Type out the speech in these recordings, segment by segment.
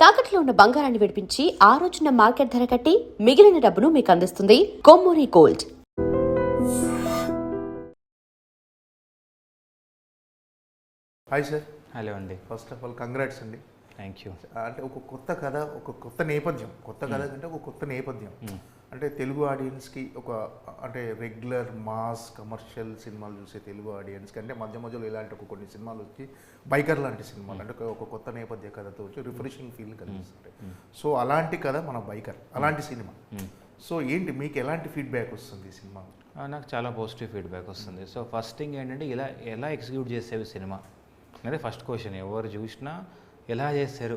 తాకట్లో ఉన్న బంగారాన్ని విడిపించి ఆ రోజున మార్కెట్ ధర కట్టి మిగిలిన డబ్బును మీకు అందిస్తుంది Kommuri gold. Hi sir. Hello అండి. ఫస్ట్ ఆఫ్ ఆల్ కంగ్రాట్స్ అండి. Thank you. అంటే ఒక కొత్త కథ, ఒక కొత్త నేపథ్యం, కొత్త కథ కంటే ఒక కొత్త నేపథ్యం. అంటే తెలుగు ఆడియన్స్కి ఒక అంటే రెగ్యులర్ మాస్ కమర్షియల్ సినిమాలు చూసే తెలుగు ఆడియన్స్కి అంటే మధ్య మధ్యలో ఇలాంటి ఒక కొన్ని సినిమాలు వచ్చి బైకర్ లాంటి సినిమాలు అంటే ఒక కొత్త నేపథ్య కథతో వచ్చి రిఫ్రెషింగ్ ఫీల్ కలిగిస్తుంటాయి. సో అలాంటి కథ మన బైకర్, అలాంటి సినిమా. సో ఏంటి మీకు ఎలాంటి ఫీడ్బ్యాక్ వస్తుంది ఈ సినిమా? నాకు చాలా పాజిటివ్ ఫీడ్బ్యాక్ వస్తుంది. సో ఫస్ట్ థింగ్ ఏంటంటే ఎలా ఎగ్జిక్యూట్ చేసేవి సినిమా అనేది ఫస్ట్ క్వశ్చన్. ఎవరు చూసినా ఎలా చేస్తారు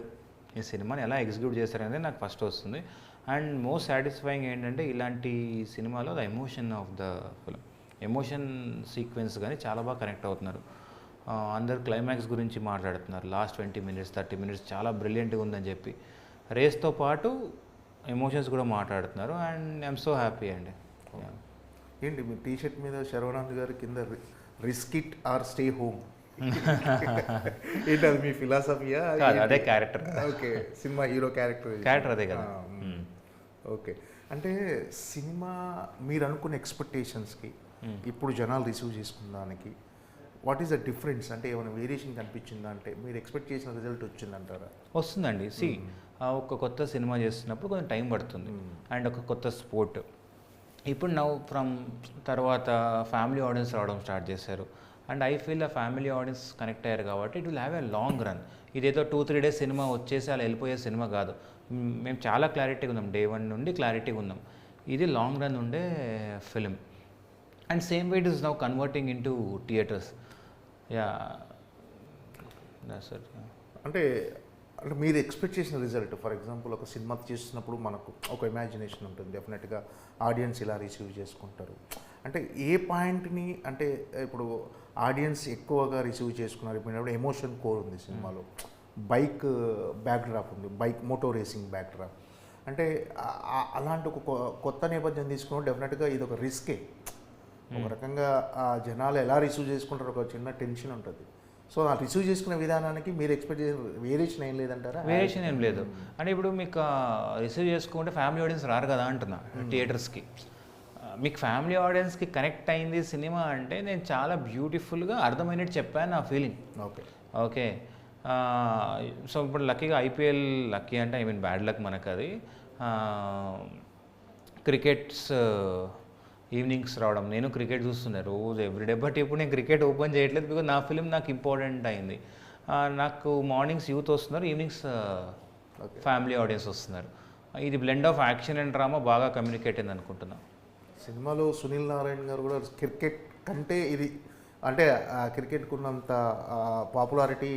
ఈ సినిమాని, ఎలా ఎగ్జిక్యూట్ చేస్తారు అనేది నాకు ఫస్ట్ వస్తుంది. అండ్ మోస్ట్ సాటిస్ఫైయింగ్ ఏంటంటే ఇలాంటి సినిమాలో the emotion of the film, emotion sequence కానీ చాలా బాగా కనెక్ట్ అవుతున్నారు. అందరు క్లైమాక్స్ గురించి మాట్లాడుతున్నారు. లాస్ట్ 20 minutes 30 minutes చాలా బ్రిలియంట్గా ఉందని చెప్పి రేస్తో పాటు ఎమోషన్స్ కూడా మాట్లాడుతున్నారు. అండ్ ఐఎమ్ సో హ్యాపీ అండి. ఏంటి మీ టీషర్ట్ మీద శర్వనాథ్ గారి కింద risk it or stay home ఏంటి అది మీ ఫిలాసఫీయా? అదే character. Okay, cinema hero character అదే కదా. ఓకే, అంటే సినిమా మీరు అనుకున్న ఎక్స్పెక్టేషన్స్కి ఇప్పుడు జనాలు రిసీవ్ చేసుకున్న దానికి వాట్ ఈస్ ద డిఫరెన్స్? అంటే ఏమైనా వేరియేషన్ కనిపించిందా? అంటే మీరు ఎక్స్పెక్ట్ చేసిన రిజల్ట్ వచ్చిందంటారా? వస్తుందండి. ఒక కొత్త సినిమా చేస్తున్నప్పుడు కొంచెం టైం పడుతుంది. అండ్ ఒక కొత్త స్పోర్ట్. ఇప్పుడు ఫ్రమ్ తర్వాత ఫ్యామిలీ ఆడియన్స్ రావడం స్టార్ట్ చేశారు. అండ్ ఐ ఫీల్ ఆ ఫ్యామిలీ ఆడియన్స్ కనెక్ట్ అయ్యారు కాబట్టి it will have a long run. ఇదేదో 2-3 days సినిమా వచ్చేసి అలా వెళ్ళిపోయే సినిమా కాదు. మేము చాలా క్లారిటీగా ఉన్నాం, Day 1 నుండి క్లారిటీగా ఉన్నాం. ఇది లాంగ్ రన్ ఉండే film. And same way it is now converting in to theatres. అంటే అంటే మీరు ఎక్స్పెక్ట్ చేసిన రిజల్ట్, ఫర్ ఎగ్జాంపుల్ ఒక సినిమా చేస్తున్నప్పుడు మనకు ఒక ఇమాజినేషన్ ఉంటుంది, డెఫినెట్గా ఆడియన్స్ ఇలా రిసీవ్ చేసుకుంటారు. అంటే ఏ పాయింట్ని అంటే ఇప్పుడు ఆడియన్స్ ఎక్కువగా రిసీవ్ చేసుకున్నారు ఇప్పుడు ఎమోషన్ కోర్ ఉంది సినిమాలో, బైక్ బ్యాక్డ్రాప్ ఉంది, బైక్ మోటో రేసింగ్ బ్యాక్డ్రాప్. అంటే అలాంటి ఒక కొత్త నేపథ్యం తీసుకున్నప్పుడు డెఫినెట్గా ఇది ఒక రిస్కే. ఒక రకంగా ఆ జనాలు ఎలా రిసీవ్ చేసుకుంటారు ఒక చిన్న టెన్షన్ ఉంటుంది. సో ఆ రిసీవ్ చేసుకునే విధానానికి మీరు ఎక్స్పెక్ట్ చేసిన వేరియేషన్ ఏం లేదంటారా? వేరియేషన్ ఏం లేదు. అంటే ఇప్పుడు మీకు రిసీవ్ చేసుకుంటే ఫ్యామిలీ ఆడియన్స్ రారు కదా అంటున్నా థియేటర్స్కి. మీకు ఫ్యామిలీ ఆడియన్స్కి కనెక్ట్ అయింది సినిమా అంటే నేను చాలా బ్యూటిఫుల్గా అర్థమైనట్టు చెప్పాను నా ఫీలింగ్. ఓకే. సో ఇప్పుడు లక్కీగా ఐపీఎల్, లక్కీ అంటే ఐ మీన్ బ్యాడ్ లక్ మనకు అది, క్రికెట్స్ ఈవినింగ్స్ రావడం. నేను క్రికెట్ చూస్తున్నాను రోజు ఎవ్రీడే. బట్ ఇప్పుడు నేను క్రికెట్ ఓపెన్ చేయట్లేదు బికాజ్ నా ఫిలిం నాకు ఇంపార్టెంట్ అయింది. నాకు మార్నింగ్స్ యూత్ వస్తున్నారు, ఈవినింగ్స్ ఫ్యామిలీ ఆడియన్స్ వస్తున్నారు. ఇది blend of action and drama బాగా కమ్యూనికేట్ అయింది అనుకుంటున్నాను. సినిమాలో సునీల్ నారాయణ గారు కూడా క్రికెట్ కంటే ఇది అంటే క్రికెట్కు ఉన్నంత పాపులారిటీ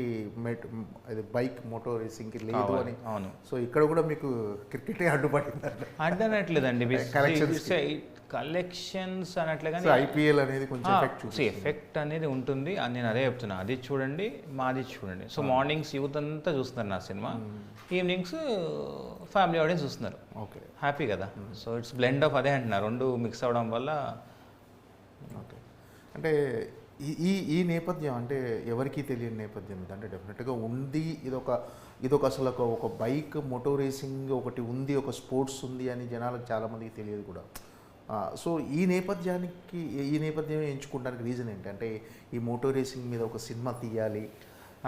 ఇది బైక్ మోటో రేసింగ్కి లేదు అని. అవును. సో ఇక్కడ కూడా మీకు క్రికెటే అడ్డుపడింది అడ్డనట్లేదండి. కలెక్షన్స్ అనట్లే కానీ ఐపీఎల్ అనేది కొంచెం ఎఫెక్ట్ అనేది ఉంటుంది అని నేను అదే చెప్తున్నా. అది చూడండి, మాది చూడండి. సో మార్నింగ్స్ యూత్ అంతా చూస్తున్నారు నా సినిమా, ఈవినింగ్స్ ఫ్యామిలీ ఆడియన్స్ చూస్తున్నారు. ఓకే, హ్యాపీ కదా. సో ఇట్స్ బ్లెండ్ ఆఫ్ అదే అంటున్నా, రెండు మిక్స్ అవ్వడం వల్ల. ఓకే, అంటే ఈ నేపథ్యం అంటే ఎవరికీ తెలియని నేపథ్యం ఇది. అంటే డెఫినెట్గా ఉంది, ఇదొక అసలు ఒక బైక్ మోటో రేసింగ్ ఒకటి ఉంది, ఒక స్పోర్ట్స్ ఉంది అని జనాలకు చాలామందికి తెలియదు కూడా. సో ఈ నేపథ్యం ఎంచుకోవడానికి రీజన్ ఏంటి? అంటే ఈ మోటో రేసింగ్ మీద ఒక సినిమా తీయాలి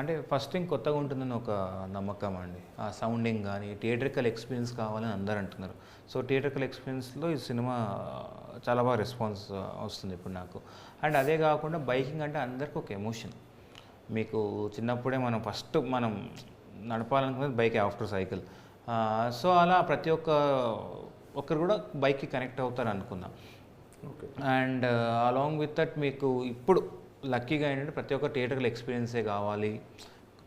అంటే ఫస్ట్ థింగ్ కొత్తగా ఉంటుందని ఒక నమ్మకం అండి. ఆ సౌండింగ్ కానీ థియేట్రికల్ ఎక్స్పీరియన్స్ కావాలని అందరూ అంటున్నారు. సో థియేట్రికల్ ఎక్స్పీరియన్స్లో ఈ సినిమా చాలా బాగా రెస్పాన్స్ వస్తుంది ఇప్పుడు నాకు. అండ్ అదే కాకుండా బైకింగ్ అంటే అందరికీ ఒక ఎమోషన్. మీకు చిన్నప్పుడే మనం నడపాలనుకునేది బైక్ ఆఫ్టర్ సైకిల్. సో అలా ప్రతి ఒక్కరు కూడా బైక్కి కనెక్ట్ అవుతారు అనుకుందాం. Okay. And along with that మీకు ఇప్పుడు లక్కీగా ఏంటంటే ప్రతి ఒక్క థియేటర్కి ఎక్స్పీరియన్సే కావాలి.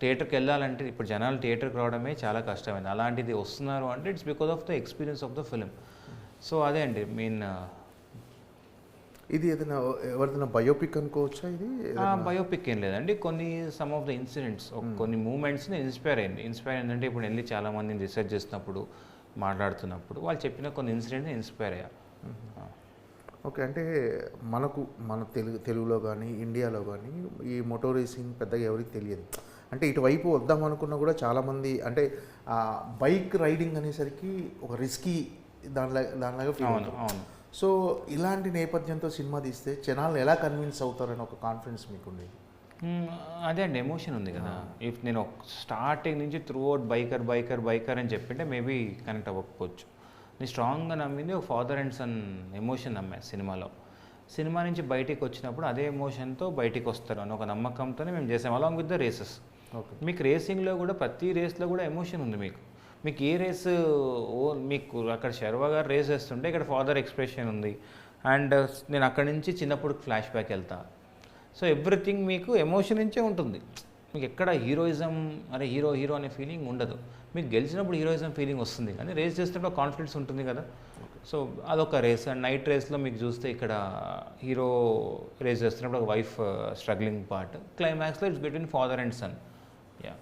థియేటర్కి వెళ్ళాలంటే ఇప్పుడు జనాలు థియేటర్కి రావడమే చాలా కష్టమైంది. అలాంటిది వస్తున్నారు అంటే it's because of the experience of the film. So అదే అండి మెయిన్. ఇది ఎవరిదైనా బయోపిక్ అనుకోవచ్చా? ఇది బయోపిక్ ఏం లేదండి. సమ్ ఆఫ్ ద ఇన్సిడెంట్స్, కొన్ని మూమెంట్స్ని ఇన్స్పైర్ అయిందంటే ఇప్పుడు వెళ్ళి చాలామందిని రీసెర్చ్ చేసినప్పుడు మాట్లాడుతున్నప్పుడు వాళ్ళు చెప్పిన కొన్ని ఇన్సిడెంట్స్ ఇన్స్పైర్ అయ్యా. ఓకే, అంటే మన తెలుగులో కానీ ఇండియాలో కానీ ఈ మోటో రేసింగ్ పెద్దగా ఎవరికి తెలియదు. అంటే ఇటువైపు వద్దాం అనుకున్నా కూడా చాలామంది అంటే బైక్ రైడింగ్ అనేసరికి ఒక రిస్కీ దానిలాగా ఫీల్ అవుతారు. అవును. సో ఇలాంటి నేపథ్యంతో సినిమా తీస్తే జనాలు ఎలా కన్విన్స్ అవుతారని ఒక కాన్ఫిడెన్స్ మీకు ఉండేది? అదే అండి, ఎమోషన్ ఉంది కదా. ఇఫ్ నేను స్టార్టింగ్ నుంచి త్రూ అవుట్ బైకర్ అని చెప్పింటే మేబీ కనెక్ట్ అవ్వకపోవచ్చు. నేను స్ట్రాంగ్గా నమ్మింది ఒక ఫాదర్ అండ్ సన్ ఎమోషన్ నమ్మా సినిమాలో. సినిమా నుంచి బయటికి వచ్చినప్పుడు అదే ఎమోషన్తో బయటికి వస్తారు అని ఒక నమ్మకంతోనే మేము చేసాం, along with the races. Okay. మీకు రేసింగ్లో కూడా ప్రతి రేస్లో కూడా ఎమోషన్ ఉంది. మీకు ఏ రేస్ మీకు అక్కడ శర్వా గారు రేస్ వేస్తుంటే ఇక్కడ ఫాదర్ ఎక్స్ప్రెషన్ ఉంది. అండ్ నేను అక్కడి నుంచి చిన్నప్పుడు ఫ్లాష్ బ్యాక్ వెళ్తా. సో ఎవ్రీథింగ్ మీకు ఎమోషన్ నుంచే ఉంటుంది. మీకు ఎక్కడ హీరోయిజం అరే హీరో అనే ఫీలింగ్ ఉండదు. మీకు గెలిచినప్పుడు హీరోయిజం ఫీలింగ్ వస్తుంది, కానీ రేస్ చేస్తున్నప్పుడు కాన్ఫిడెన్స్ ఉంటుంది కదా. సో అదొక రేస్. అండ్ నైట్ రేస్లో మీకు చూస్తే ఇక్కడ హీరో రేస్ చేస్తున్నప్పుడు ఒక వైఫ్ స్ట్రగ్లింగ్ పార్ట్. క్లైమాక్స్లో it's between father and son. Yeah.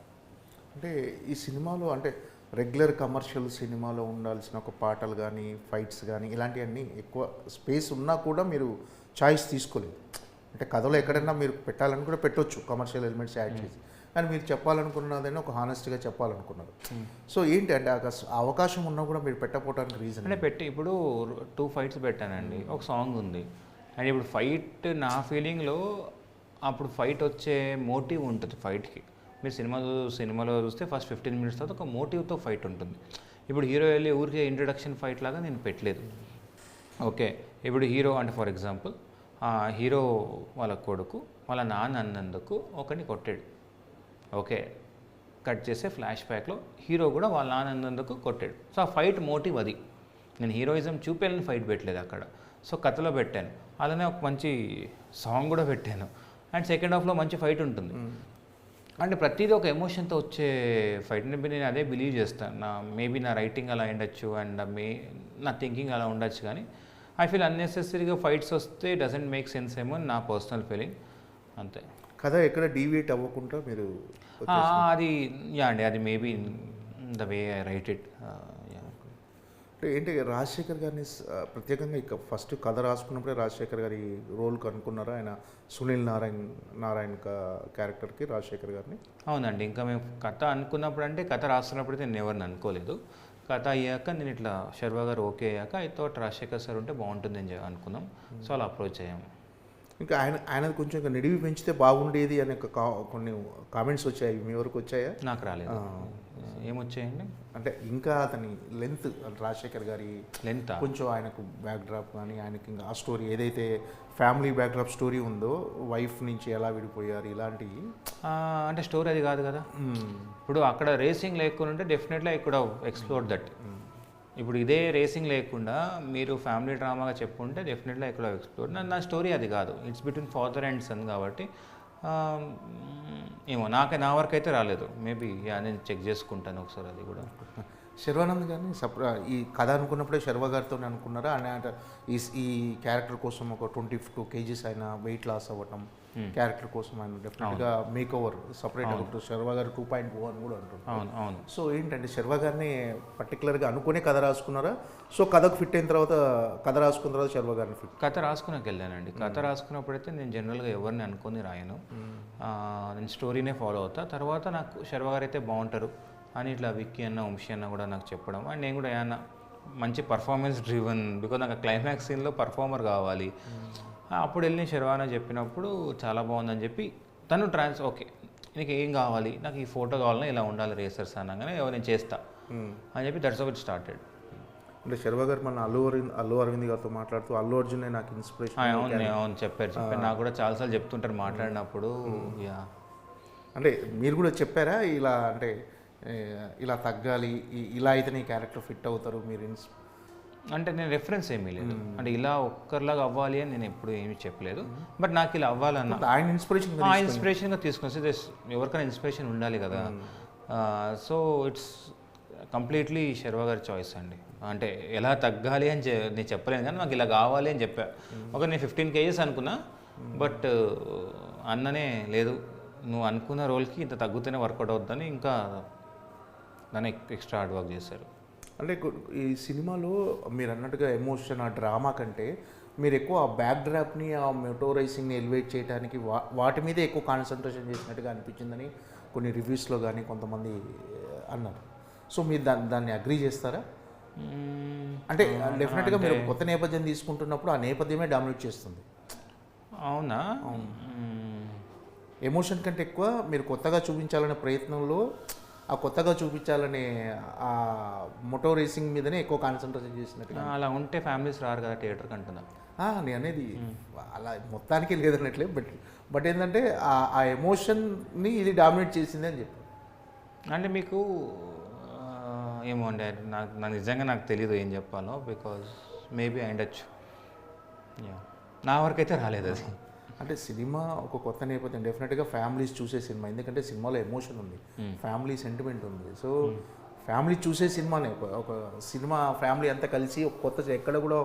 అంటే ఈ సినిమాలో అంటే రెగ్యులర్ కమర్షియల్ సినిమాలో ఉండాల్సిన ఒక పాటలు కానీ ఫైట్స్ కానీ ఇలాంటివన్నీ ఎక్కువ స్పేస్ ఉన్నా కూడా మీరు చాయిస్ తీసుకోలేదు. అంటే కథలో ఎక్కడైనా మీరు పెట్టాలని కూడా పెట్టొచ్చు కమర్షియల్ ఎలిమెంట్స్ యాడ్ చేసి, కానీ మీరు చెప్పాలనుకున్నదని ఒక హానెస్ట్గా చెప్పాలనుకున్నారు. సో ఏంటి అంటే ఆ అవకాశం ఉన్నా కూడా మీరు పెట్టకపోవడానికి రీజన్ అంటే ఇప్పుడు 2 ఫైట్స్ పెట్టానండి, ఒక సాంగ్ ఉంది. అండ్ ఇప్పుడు ఫైట్ నా ఫీలింగ్లో అప్పుడు ఫైట్ వచ్చే మోటివ్ ఉంటుంది ఫైట్కి. మీరు సినిమాలో చూస్తే ఫస్ట్ 15 minutes తర్వాత ఒక మోటివ్తో ఫైట్ ఉంటుంది. ఇప్పుడు హీరో వెళ్ళి ఊరికే ఇంట్రడక్షన్ ఫైట్ లాగా నేను పెట్టలేదు. ఓకే, ఇప్పుడు హీరో అంటే ఫర్ ఎగ్జాంపుల్ హీరో వాళ్ళ కొడుకు వాళ్ళ నాన్న అన్నందుకు ఒకరిని కొట్టాడు. ఓకే, కట్ చేసే ఫ్లాష్ బ్యాక్లో హీరో కూడా వాళ్ళ నాన్న అన్నందుకు కొట్టాడు. సో ఆ ఫైట్ మోటివ్ అది. నేను హీరోయిజం చూపేయాలని ఫైట్ పెట్టలేదు అక్కడ. సో కథలో పెట్టాను, అలానే ఒక మంచి సాంగ్ కూడా పెట్టాను. అండ్ సెకండ్ హాఫ్లో మంచి ఫైట్ ఉంటుంది. అంటే ప్రతిదీ ఒక ఎమోషన్తో వచ్చే ఫైట్. నేను అదే బిలీవ్ చేస్తాను. మేబీ నా రైటింగ్ అలా ఉండొచ్చు అండ్ నా థింకింగ్ అలా ఉండొచ్చు, కానీ ఐ ఫీల్ అన్నెసెసరీగా ఫైట్స్ వస్తే డజంట్ మేక్ సెన్స్ ఏమో నా పర్సనల్ ఫీలింగ్, అంతే. కథ ఎక్కడ డీవియేట్ అవ్వకుండా మీరు అది అండి, అది maybe the way I right it. అంటే ఏంటి రాజశేఖర్ గారిని ప్రత్యేకంగా ఇక ఫస్ట్ కథ రాసుకున్నప్పుడే రాజశేఖర్ గారి రోల్కి అనుకున్నారా? ఆయన సునీల్ నారాయణ్ క్యారెక్టర్కి రాజశేఖర్ గారిని? అవునండి, ఇంకా మేము కథ అనుకున్నప్పుడు అంటే కథ రాస్తున్నప్పుడు నేను ఎవరిని అనుకోలేదు. కథ అయ్యాక నేను ఇట్లా శర్వా గారు ఓకే అయ్యాక ఐ థాట్ రాజశేఖర్ సార్ ఉంటే బాగుంటుంది అని అనుకున్నాం. సో అలా అప్రోచ్ అయ్యాము. ఇంకా ఆయనది కొంచెం ఇంకా నిడివి పెంచితే బాగుండేది అనే కొన్ని కామెంట్స్ వచ్చాయి, మీ వరకు వచ్చాయా? నాకు రాలేదు. ఏమొచ్చాయండి అంటే ఇంకా అతని లెంత్, రాజశేఖర్ గారి లెంత్ కొంచెం ఆయనకు బ్యాక్డ్రాప్ కానీ ఆయనకి ఇంకా ఆ స్టోరీ ఏదైతే ఫ్యామిలీ బ్యాక్డ్రాప్ స్టోరీ ఉందో, వైఫ్ నుంచి ఎలా విడిపోయారు ఇలాంటివి, అంటే స్టోరీ అది కాదు కదా. ఇప్పుడు అక్కడ రేసింగ్ లేకుండా ఉంటే definitely I could have explored that. ఇప్పుడు ఇదే రేసింగ్ లేకుండా మీరు ఫ్యామిలీ డ్రామాగా చెప్పుకుంటే definitely I could have explored. నా స్టోరీ అది కాదు, it's between father and son కాబట్టి ఏమో నా వరకు అయితే రాలేదు. మేబీ నేను చెక్ చేసుకుంటాను ఒకసారి అది కూడా. శర్వానంద్ గారిని ఈ కథ అనుకున్నప్పుడే శర్వా గారితో అనుకున్నారా? అంటే ఈ క్యారెక్టర్ కోసం ఒక 22 kgs ఆయన వెయిట్ లాస్ అవ్వటం, క్యారెక్టర్ కోసం ఆయన డెఫినెట్గా మేక్ ఓవర్ సపరేట్ అవుతుంది. శర్వా గారు 2.0 అని కూడా అంటున్నారు. అవును. సో ఏంటంటే శర్వా గారిని పర్టికులర్గా అనుకునే కథ రాసుకున్నారా? సో కథకు ఫిట్ అయిన తర్వాత కథ రాసుకున్న తర్వాత శర్వా గారిని ఫిట్ కథ రాసుకున్నాక వెళ్ళానండి. కథ రాసుకున్నప్పుడైతే నేను జనరల్గా ఎవరిని అనుకొని రాయను, నేను స్టోరీనే ఫాలో అవుతా. తర్వాత నాకు శర్వా గారు అయితే బాగుంటారు అని ఇట్లా విక్కీ అన్న వంశీ అన్న కూడా నాకు చెప్పడం. అండ్ నేను కూడా ఏమన్నా మంచి పర్ఫార్మెన్స్ డ్రివన్, బికాజ్ నాకు క్లైమాక్స్ సీన్లో పర్ఫార్మర్ కావాలి. అప్పుడు వెళ్ళి శర్వాన చెప్పినప్పుడు చాలా బాగుందని చెప్పి తను ఓకే నీకు ఏం కావాలి, నాకు ఈ ఫోటో కావాలన్నా ఇలా ఉండాలి రేసర్స్ అనగానే నేను చేస్తా అని చెప్పి దట్స్ హౌ ఇట్ స్టార్టెడ్. అంటే శర్వా గారు మన అల్లు అరవింద్ గారితో మాట్లాడుతూ అల్లు అర్జునే నాకు ఇన్స్పిరేషన్. అవును చెప్పారు. నాకు కూడా చాలాసార్లు చెప్తుంటారు మాట్లాడినప్పుడు. అంటే మీరు కూడా చెప్పారా ఇలా, అంటే ఇలా తగ్గాలి, ఇలా అయితే నీ క్యారెక్టర్ ఫిట్ అవుతారు మీరు? అంటే నేను రెఫరెన్స్ ఏమీ లేదు, అంటే ఇలా ఒక్కరిలాగా అవ్వాలి అని నేను ఎప్పుడు ఏమీ చెప్పలేదు. బట్ నాకు ఇలా అవ్వాలన్నా ఆయన ఇన్స్పిరేషన్గా తీసుకొని ఎవరికైనా ఇన్స్పిరేషన్ ఉండాలి కదా. సో ఇట్స్ కంప్లీట్లీ శర్వా గారి చాయిస్ అండి. అంటే ఎలా తగ్గాలి అని నేను చెప్పలేను, కానీ నాకు ఇలా కావాలి అని చెప్పా. నేను 15 kgs అనుకున్నా, బట్ అన్ననే లేదు నువ్వు అనుకున్న రోల్కి ఇంత తగ్గుతూనే వర్కౌట్ అవుతుందని ఇంకా దాన్ని ఎక్స్ట్రా హార్డ్ వర్క్ చేశారు. అంటే ఈ సినిమాలో మీరు అన్నట్టుగా ఎమోషన్, ఆ డ్రామా కంటే మీరు ఎక్కువ ఆ బ్యాక్ డ్రాప్ని, ఆ మోటో రేసింగ్ని ఎలివేట్ చేయడానికి వాటి మీదే ఎక్కువ కాన్సన్ట్రేషన్ చేసినట్టుగా అనిపించిందని కొన్ని రివ్యూస్లో కానీ కొంతమంది అన్నారు. సో మీరు దాన్ని అగ్రీ చేస్తారా? అంటే డెఫినెట్గా మీరు కొత్త నేపథ్యం తీసుకుంటున్నప్పుడు ఆ నేపథ్యమే డామినేట్ చేస్తుంది. అవునా? ఎమోషన్ కంటే ఎక్కువ మీరు కొత్తగా చూపించాలనే ప్రయత్నంలో ఆ కొత్తగా చూపించాలనే ఆ మోటో రేసింగ్ మీదనే ఎక్కువ కాన్సన్ట్రేషన్ చేసినట్టుగా. అలా ఉంటే ఫ్యామిలీస్ రారు కదా థియేటర్కి అంటున్నా. నేను అనేది అలా మొత్తానికి లేదన్నట్లే, బట్ ఏంటంటే ఆ ఎమోషన్ని ఇది డామినేట్ చేసింది అని చెప్పి. అంటే మీకు ఏమో అండి, నాకు నిజంగా నాకు తెలియదు ఏం చెప్పాలో, బికాజ్ మేబీ అయిండొచ్చు. నా వరకు అయితే రాలేదు అది. అంటే సినిమా ఒక కొత్త నేపథ్యం, డెఫినెట్గా ఫ్యామిలీస్ చూసే సినిమా, ఎందుకంటే సినిమాలో ఎమోషన్ ఉంది, ఫ్యామిలీ సెంటిమెంట్ ఉంది. సో ఫ్యామిలీ చూసే సినిమానే ఒక సినిమా, ఫ్యామిలీ అంతా కలిసి ఒక కొత్త, ఎక్కడ కూడా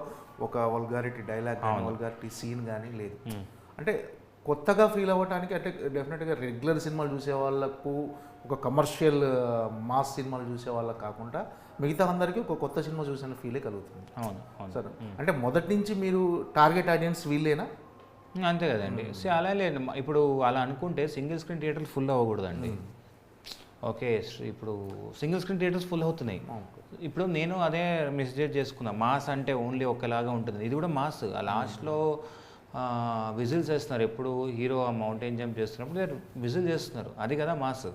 ఒక వల్గారిటీ డైలాగ్ కానీ వల్గారిటీ సీన్ కానీ లేదు. అంటే కొత్తగా ఫీల్ అవ్వడానికి, అంటే డెఫినెట్గా రెగ్యులర్ సినిమాలు చూసే వాళ్ళకు, ఒక కమర్షియల్ మాస్ సినిమాలు చూసే వాళ్ళకి కాకుండా మిగతా అందరికీ ఒక కొత్త సినిమా చూసిన ఫీలే కలుగుతుంది. అవును సార్, అంటే మొదటి నుంచి మీరు టార్గెట్ ఆడియన్స్ వీళ్ళేనా? అంతే కదండి. అలా లేదు. ఇప్పుడు అలా అనుకుంటే సింగిల్ స్క్రీన్ థియేటర్లు ఫుల్ అవ్వకూడదండి. ఓకే, ఇప్పుడు సింగిల్ స్క్రీన్ థియేటర్స్ ఫుల్ అవుతున్నాయి. ఇప్పుడు నేను అదే మిస్జెట్ చేసుకున్నా, మాస్ అంటే ఓన్లీ ఒకలాగా ఉంటుంది, ఇది కూడా మాస్. ఆ లాస్ట్లో విజిల్స్ చేస్తున్నారు, ఎప్పుడు హీరో ఆ మౌంటైన్ జంప్ చేస్తున్నప్పుడు విజిల్ చేస్తున్నారు, అది కదా మాస్.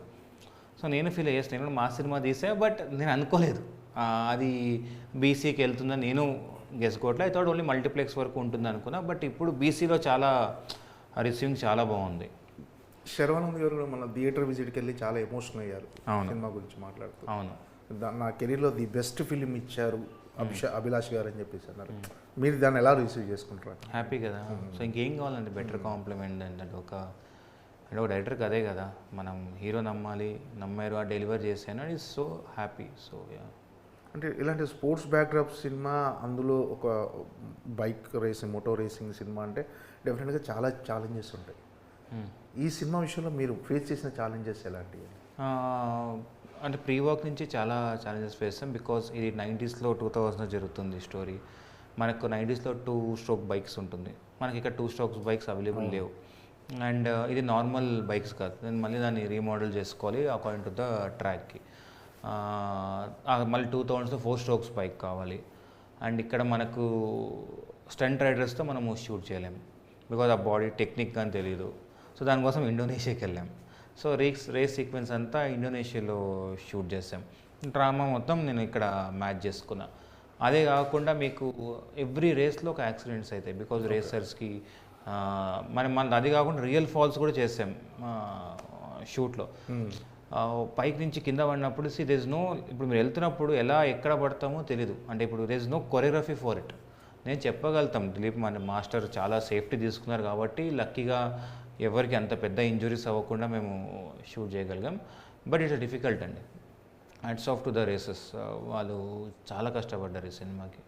సో నేను ఫీల్ అయ్యేసి నేను మాస్ సినిమా తీసా, బట్ నేను అనుకోలేదు అది బీసీకి వెళ్తుందని. నేను గెస్కోట్లో ఐ థాట్ ఓన్లీ మల్టీప్లెక్స్ వరకు ఉంటుంది అనుకున్నా, బట్ ఇప్పుడు బీసీలో చాలా రిసీవింగ్ చాలా బాగుంది. శర్వానంద్ గారు మన థియేటర్ విజిట్కి వెళ్ళి చాలా ఎమోషనల్ అయ్యారు సినిమా గురించి మాట్లాడుతూ. అవును, నా కెరీర్లో ది బెస్ట్ ఫిలిం ఇచ్చారు అభిలాష్ గారు అని చెప్పేసి అన్నారు. మీరు దాన్ని ఎలా రిసీవ్ చేసుకుంటారు? హ్యాపీ కదా. సో ఇంకేం కావాలండి, బెటర్ కాంప్లిమెంట్ అంటే ఒక డైరెక్టర్కి అదే కదా, మనం హీరో నమ్మాలి, నమ్మారు, ఆ డెలివర్ చేశాను, and is so happy. So అంటే ఇలాంటి స్పోర్ట్స్ బ్యాక్డ్రాప్ సినిమా, అందులో ఒక bike racing, moto racing cinema అంటే డెఫినెట్గా చాలా ఛాలెంజెస్ ఉంటాయి. ఈ సినిమా విషయంలో మీరు ఫేస్ చేసిన ఛాలెంజెస్ ఎలాంటివి? అంటే ప్రీ వర్క్ నుంచి చాలా ఛాలెంజెస్ ఫేస్ చేస్తాం, బికాస్ ఇది 90s లో 2000 జరుగుతుంది స్టోరీ. మనకు 90s లో 2 స్ట్రోక్ బైక్స్ ఉంటుంది, మనకి ఇక్కడ 2 స్ట్రోక్స్ బైక్స్ అవైలబుల్ లేవు. అండ్ ఇది నార్మల్ బైక్స్ కాదు, నేను మళ్ళీ దాన్ని రీమోడల్ చేసుకోవాలి అకార్డింగ్ టు ద ట్రాక్కి. మళ్ళీ 2000 4 స్ట్రోక్స్ బైక్ కావాలి. అండ్ ఇక్కడ మనకు స్టంట్ రైడర్స్తో మనము షూట్ చేయలేము, బికాజ్ ఆ బాడీ టెక్నిక్ కానీ తెలియదు. సో దానికోసం ఇండోనేషియాకి వెళ్ళాం. సో రేస్ సీక్వెన్స్ అంతా ఇండోనేషియాలో షూట్ చేసాం. డ్రామా మొత్తం నేను ఇక్కడ మ్యాచ్ చేసుకున్నా. అదే కాకుండా మీకు ఎవ్రీ రేస్లో ఒక యాక్సిడెంట్స్ అవుతాయి, బికాజ్ రేసర్స్కి మన అది కాకుండా రియల్ ఫాల్స్ కూడా చేసాం షూట్లో. పైకి నుంచి కింద పడినప్పుడు ఇప్పుడు మీరు వెళ్తున్నప్పుడు ఎలా ఎక్కడ పడతామో తెలీదు. అంటే ఇప్పుడు there no choreography for it. నేను చెప్పగలుగుతాం, దిలీప్ మన మాస్టర్ చాలా సేఫ్టీ తీసుకున్నారు కాబట్టి లక్కీగా ఎవరికి అంత పెద్ద ఇంజురీస్ అవ్వకుండా మేము షూట్ చేయగలిగాం. బట్ ఇట్స్ డిఫికల్ట్ అండి. Hats off to the races, వాళ్ళు చాలా కష్టపడ్డారు ఈ సినిమాకి.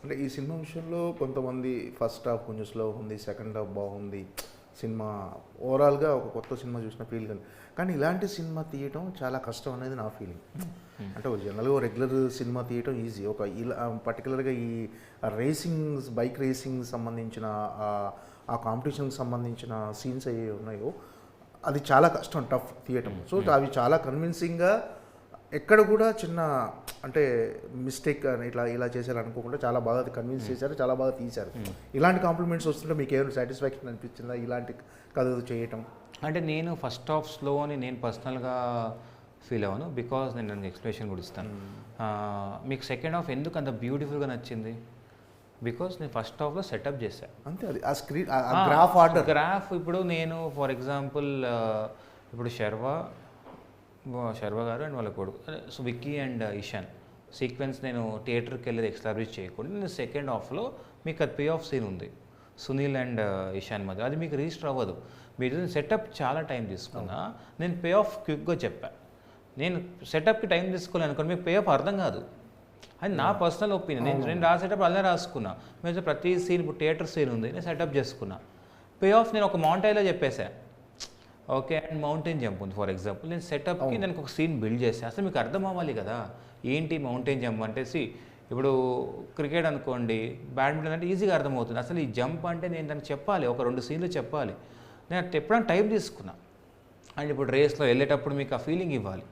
అంటే ఈ సినిమా విషయంలో కొంతమంది ఫస్ట్ హాఫ్ కొంచెం స్లో ఉంది, సెకండ్ హాఫ్ బాగుంది, సినిమా ఓవరాల్గా ఒక కొత్త సినిమా చూసిన ఫీల్ కానీ ఇలాంటి సినిమా తీయటం చాలా కష్టం అనేది నా ఫీలింగ్. అంటే జనరల్గా రెగ్యులర్ సినిమా తీయటం ఈజీ, ఒక ఇలా పర్టికులర్గా ఈ రేసింగ్, బైక్ రేసింగ్ సంబంధించిన ఆ కాంపిటీషన్కి సంబంధించిన సీన్స్ అవి ఉన్నాయో అది చాలా కష్టం, టఫ్ తీయటం. సో అవి చాలా కన్విన్సింగ్గా, ఎక్కడ కూడా చిన్న అంటే మిస్టేక్ ఇలా చేశారు అనుకోకుండా చాలా బాగా కన్విన్స్ చేశారు, చాలా బాగా తీశారు. ఇలాంటి కాంప్లిమెంట్స్ వస్తుంటే మీకు ఏమైనా సాటిస్ఫాక్షన్ అనిపించిందా ఇలాంటి కథ చేయటం? అంటే నేను ఫస్ట్ హాఫ్ స్లో అని నేను పర్సనల్గా ఫీల్ అవ్వను, బికాజ్ నేను దానికి ఎక్స్ప్లెనేషన్ కూడా ఇస్తాను. మీకు సెకండ్ హాఫ్ ఎందుకు అంత బ్యూటిఫుల్గా నచ్చింది? బికాజ్ నేను ఫస్ట్ హాఫ్లో సెటప్ చేశాను అంతే. అది ఆ స్క్రీన్ గ్రాఫ్ ఇప్పుడు నేను ఫర్ ఎగ్జాంపుల్ ఇప్పుడు శర్వ గారు అండ్ వాళ్ళ కొడుకు, so Vicky and Ishan sequence నేను థియేటర్కి వెళ్ళేది ఎక్స్టాబ్లిష్ చేయకూడదు. నేను సెకండ్ హాఫ్లో మీకు అది పే ఆఫ్ సీన్ ఉంది సునీల్ అండ్ ఇషాన్ మధ్య, అది మీకు రిజిస్టర్ అవ్వదు. మీరు సెటప్ చాలా టైం తీసుకున్నా, నేను పే ఆఫ్ క్విక్గా చెప్పాను. నేను సెటప్కి టైం తీసుకోలేను అనుకోండి, మీకు పే ఆఫ్ అర్థం కాదు. అది నా పర్సనల్ ఒపీనియన్. నేను రాసేటప్పుడు అలా రాసుకున్నా, మీరు ప్రతి సీన్ ఇప్పుడు థియేటర్ సీన్ ఉంది, నేను సెటప్ చేసుకున్నా. పే ఆఫ్ నేను ఒక మౌంటైన్లో చెప్పేసా, ఓకే, అండ్ మౌంటైన్ జంప్ ఉంది ఫర్ ఎగ్జాంపుల్. నేను సెటప్కి నేను ఒక సీన్ బిల్డ్ చేసాను. అసలు మీకు అర్థం అవ్వాలి కదా ఏంటి మౌంటైన్ జంప్ అంటే. ఇప్పుడు క్రికెట్ అనుకోండి, బ్యాడ్మింటన్ అంటే ఈజీగా అర్థమవుతుంది. అసలు ఈ జంప్ అంటే నేను దానికి చెప్పాలి, ఒక 2 సీన్లు చెప్పాలి. నేను ఎప్పుడైనా టైం తీసుకున్నా. అండ్ ఇప్పుడు రేస్లో వెళ్ళేటప్పుడు మీకు ఆ ఫీలింగ్ ఇవ్వాలి.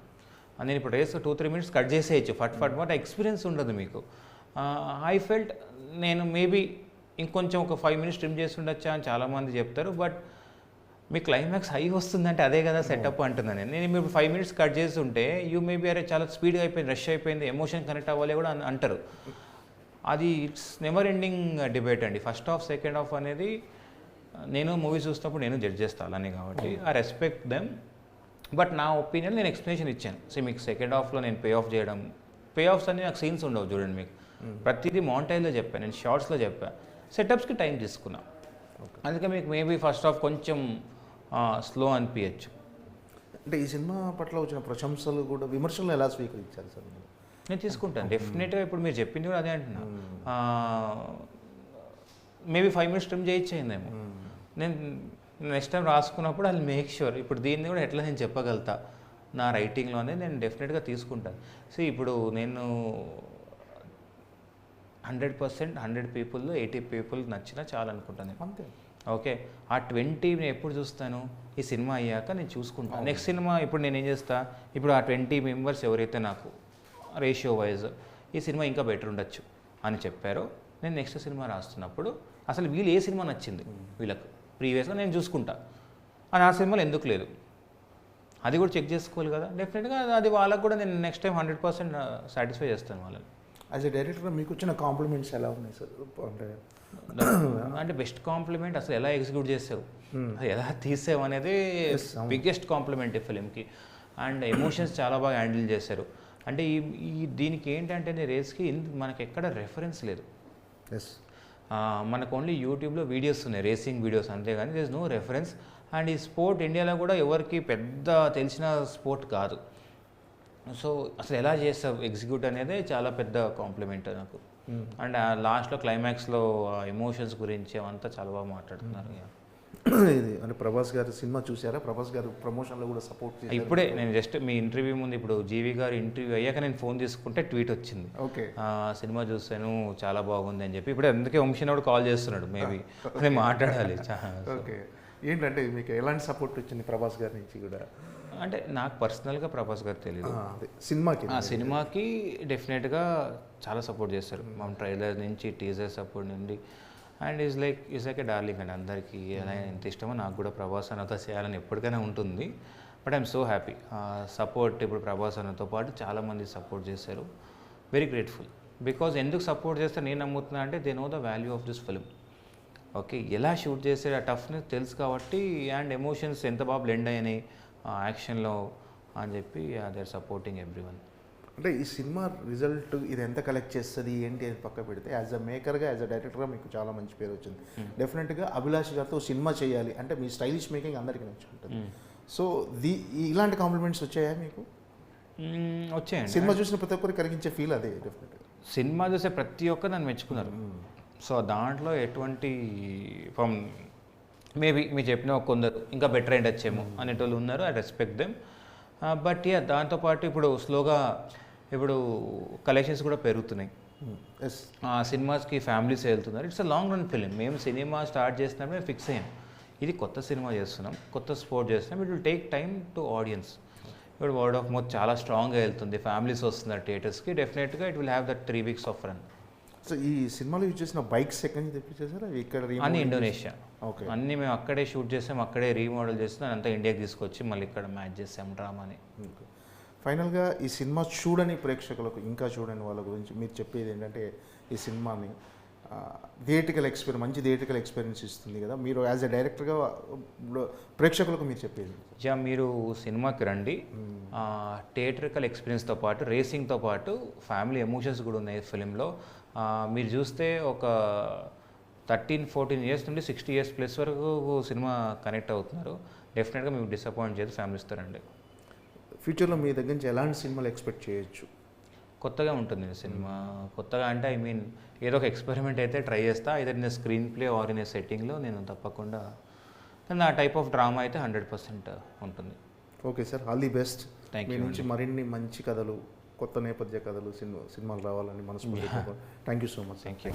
అండ్ నేను ఇప్పుడు రేస్లో 2-3 మినిట్స్ కట్ చేసేయచ్చు ఫట్ ఎక్స్పీరియన్స్ ఉండదు మీకు. ఐ ఫెల్ట్ నేను మేబీ ఇంకొంచెం ఒక 5 మినిట్స్ ట్రిమ్ చేసి ఉండొచ్చా అని చాలామంది చెప్తారు. బట్ మీ క్లైమాక్స్ హై వస్తుందంటే అదే కదా సెటప్ అంటున్నాను నేను. మీరు 5 మినిట్స్ కట్ చేస్తుంటే మేబీ అరే చాలా స్పీడ్గా అయిపోయింది, రష్ అయిపోయింది, ఎమోషన్ కనెక్ట్ అవ్వాలి కూడా అంటారు. అది ఇట్స్ నెవర్ ఎండింగ్ డిబేట్ అండి. ఫస్ట్ హాఫ్ సెకండ్ హాఫ్ అనేది నేను మూవీ చూసినప్పుడు నేను జడ్జ్ చేస్తాను అలానే కాబట్టి ఐ రెస్పెక్ట్ దెమ్. బట్ నా ఒపీనియన్ నేను ఎక్స్ప్లెనేషన్ ఇచ్చాను. సో మీకు సెకండ్ హాఫ్లో నేను పే ఆఫ్ చేయడం, పే ఆఫ్స్ అన్ని నాకు సీన్స్ ఉండవు చూడండి. మీకు ప్రతిదీ మాంటైజ్లో చెప్పాను, నేను షార్ట్స్లో చెప్పాను, సెటప్స్కి టైం తీసుకున్నా. అందుకే మీకు మేబీ ఫస్ట్ హాఫ్ కొంచెం స్లో అనిపించచ్చు. అంటే ఈ సినిమా పట్ల వచ్చిన ప్రశంసలు కూడా విమర్శలు ఎలా స్వీకరించారు సార్? నేను తీసుకుంటాను డెఫినెట్గా. ఇప్పుడు మీరు చెప్పింది కూడా అదే అంటున్నా. మేబీ 5 మినిట్స్ ట్రిమ్ చేయించేయిందేమో. నేను నెక్స్ట్ టైం రాసుకున్నప్పుడు అది మేక్ షూర్ ఇప్పుడు దీన్ని కూడా ఎట్లా నేను చెప్పగలుగుతా నా రైటింగ్లోనే నేను డెఫినెట్గా తీసుకుంటాను. సో ఇప్పుడు నేను 100% 100 పీపుల్లో 80 పీపుల్ నచ్చినా చాలా అనుకుంటాను నేను. అంతే. ఓకే, ఆ 20 నేను ఎప్పుడు చూస్తాను? ఈ సినిమా అయ్యాక నేను చూసుకుంటాను. నెక్స్ట్ సినిమా ఇప్పుడు నేను ఏం చేస్తా, ఇప్పుడు ఆ 20 మెంబర్స్ ఎవరైతే నాకు రేషియో వైజ్ ఈ సినిమా ఇంకా బెటర్ ఉండొచ్చు అని చెప్పారో, నేను నెక్స్ట్ సినిమా రాస్తున్నప్పుడు అసలు వీళ్ళు ఏ సినిమా నచ్చింది వీళ్ళకు ప్రీవియస్గా నేను చూసుకుంటా. అని ఆ సినిమాలు ఎందుకు లేదు అది కూడా చెక్ చేసుకోవాలి కదా. డెఫినెట్గా అది వాళ్ళకు కూడా నేను నెక్స్ట్ టైం 100% సాటిస్ఫై చేస్తాను వాళ్ళని. యాజ్ ఎ డైరెక్టర్ మీకు వచ్చిన కాంప్లిమెంట్స్ ఎలా ఉన్నాయి సార్? అంటే బెస్ట్ కాంప్లిమెంట్ అసలు ఎలా ఎగ్జిక్యూట్ చేసావు, ఎలా తీసావు అనేది బిగ్గెస్ట్ కాంప్లిమెంట్ ఈ ఫిలింకి. అండ్ ఎమోషన్స్ చాలా బాగా హ్యాండిల్ చేశారు. అంటే ఈ దీనికి ఏంటంటే రేస్కి మనకి ఎక్కడ రెఫరెన్స్ లేదు. మనకు ఓన్లీ యూట్యూబ్లో వీడియోస్ ఉన్నాయి, రేసింగ్ వీడియోస్, అంతేగాని there is no reference. And ఈ స్పోర్ట్ ఇండియాలో కూడా ఎవరికి పెద్ద తెలిసిన స్పోర్ట్ కాదు. సో అసలు ఎలా చేస్తావు ఎగ్జిక్యూట్ అనేది చాలా పెద్ద కాంప్లిమెంట్ నాకు. అండ్ లాస్ట్లో క్లైమాక్స్లో ఎమోషన్స్ గురించి అవంతా చాలా బాగా మాట్లాడుతున్నారు. ఇది అంటే ప్రభాస్ గారు సినిమా చూసారా? ప్రభాస్ గారు ప్రమోషన్లో కూడా సపోర్ట్ చేశారు. ఇప్పుడే నేను జస్ట్ మీ ఇంటర్వ్యూ ముందు ఇప్పుడు జీవి గారు ఇంటర్వ్యూ అయ్యాక నేను ఫోన్ తీసుకుంటే ట్వీట్ వచ్చింది, ఓకే సినిమా చూసాను చాలా బాగుంది అని చెప్పి. ఇప్పుడు అందుకే వంశీ కూడా కాల్ చేస్తున్నాడు, మేబీ నేను మాట్లాడాలి. ఓకే, ఏంటంటే మీకు ఎలాంటి సపోర్ట్ వచ్చింది ప్రభాస్ గారి నుంచి కూడా? అంటే నాకు పర్సనల్గా ప్రభాస్ గారు తెలియదు, సినిమాకి డెఫినెట్గా చాలా సపోర్ట్ చేస్తారు. మా ట్రైలర్ నుంచి టీజర్ సపోర్ట్ నుండి. And is like A darling అండి అందరికీ. ఎలా ఎంత ఇష్టమో నాకు కూడా ప్రభాస్ అన్నతో చేయాలని ఎప్పటికైనా ఉంటుంది. But I'm so happy support ఇప్పుడు ప్రభాస్ అన్నతో పాటు చాలామంది సపోర్ట్ చేశారు. Very grateful. బికాజ్ ఎందుకు సపోర్ట్ చేస్తే నేను నమ్ముతున్నా అంటే they know the value of this film. Okay, ఎలా షూట్ చేసే ఆ టఫ్నెస్ తెలుసు కాబట్టి. అండ్ ఎమోషన్స్ ఎంత బాగా బ్లెండ్ అయినాయి యాక్షన్లో అని చెప్పి దే ఆర్ సపోర్టింగ్ ఎవ్రీవన్. అంటే ఈ సినిమా రిజల్ట్ ఇది ఎంత కలెక్ట్ చేస్తుంది ఏంటి అని పక్క పెడితే యాజ్ అ మేకర్గా, యాజ్ అ డైరెక్టర్గా మీకు చాలా మంచి పేరు వచ్చింది. డెఫినెట్గా అభిలాష్ గారితో సినిమా చేయాలి అంటే మీ స్టైలిష్ మేకింగ్ అందరికీ నచ్చుకుంటుంది. సో ఇలాంటి కాంప్లిమెంట్స్ వచ్చాయా మీకు? వచ్చాయండి. సినిమా చూసిన ప్రతి ఒక్కరికి కలిగించే ఫీల్ అదే. డెఫినెట్గా సినిమా చూసే ప్రతి ఒక్కరు నన్ను మెచ్చుకున్నారు. సో దాంట్లో ఎటువంటి మేబీ మీరు చెప్పిన కొందరు ఇంకా బెటర్ అయ్యి వచ్చేమో అనేటోళ్ళు ఉన్నారు. I respect them. బట్ దాంతోపాటు ఇప్పుడు స్లోగా ఇప్పుడు కలెక్షన్స్ కూడా పెరుగుతున్నాయి. సినిమాస్కి ఫ్యామిలీస్ వెళ్తున్నారు. It's a long run film. మేము సినిమా స్టార్ట్ చేసినప్పుడు మేము ఫిక్స్ అయ్యాం ఇది కొత్త సినిమా చేస్తున్నాం, కొత్త స్పోర్ట్ చేస్తున్నాం, it will take time to audience. ఇప్పుడు వర్డ్ ఆఫ్ మౌత్ చాలా స్ట్రాంగ్గా వెళ్తుంది, ఫ్యామిలీస్ వస్తున్నారు థియేటర్స్కి. డెఫినెట్గా it will have that 3 weeks of run. So ఈ సినిమాలో యూజ్ చేసిన బైక్స్ ఎక్కడి నుంచి తెప్పించేసారా? ఇక్కడ అన్ని ఇండోనేషియా. ఓకే, అన్నీ మేము అక్కడే షూట్ చేసాం, అక్కడే రీమోడల్ చేస్తాం, అంతా ఇండియాకి తీసుకొచ్చి మళ్ళీ ఇక్కడ మ్యాచ్ చేసాం డ్రామాని. ఫైనల్గా ఈ సినిమా చూడని ప్రేక్షకులకు, ఇంకా చూడని వాళ్ళ గురించి మీరు చెప్పేది ఏంటంటే ఈ సినిమాని థియేటికల్ ఎక్స్పీరియన్స్, మంచి థియేటికల్ ఎక్స్పీరియన్స్ ఇస్తుంది కదా. మీరు యాజ్ ఎ డైరెక్టర్గా ప్రేక్షకులకు మీరు చెప్పేది? మీరు సినిమాకి రండి, థియేటర్కల్ ఎక్స్పీరియన్స్తో పాటు రేసింగ్తో పాటు ఫ్యామిలీ ఎమోషన్స్ కూడా ఉన్నాయి ఫిలింలో. మీరు చూస్తే ఒక 13-14 years నుండి 60 years ప్లస్ వరకు సినిమా కనెక్ట్ అవుతున్నారు. డెఫినెట్గా మీకు డిసప్పాయింట్ చేసి ఫ్యామిలీ ఇస్తారండి. ఫ్యూచర్లో మీ దగ్గర నుంచి ఎలాంటి సినిమాలు ఎక్స్పెక్ట్ చేయొచ్చు? కొత్తగా ఉంటుంది సినిమా. కొత్తగా అంటే ఐ మీన్ ఏదో ఒక ఎక్స్పెరిమెంట్ అయితే ట్రై చేస్తా, either in screenplay or in సెట్టింగ్లో నేను తప్పకుండా. నా టైప్ ఆఫ్ డ్రామా అయితే 100% ఉంటుంది. Okay sir, all the best. Thank మీ యూ. నుంచి మరిన్ని మంచి కథలు, కొత్త నేపథ్య కథలు, సినిమాలు రావాలని మనస్ఫూర్తిగా. Thank you so much. Thank you.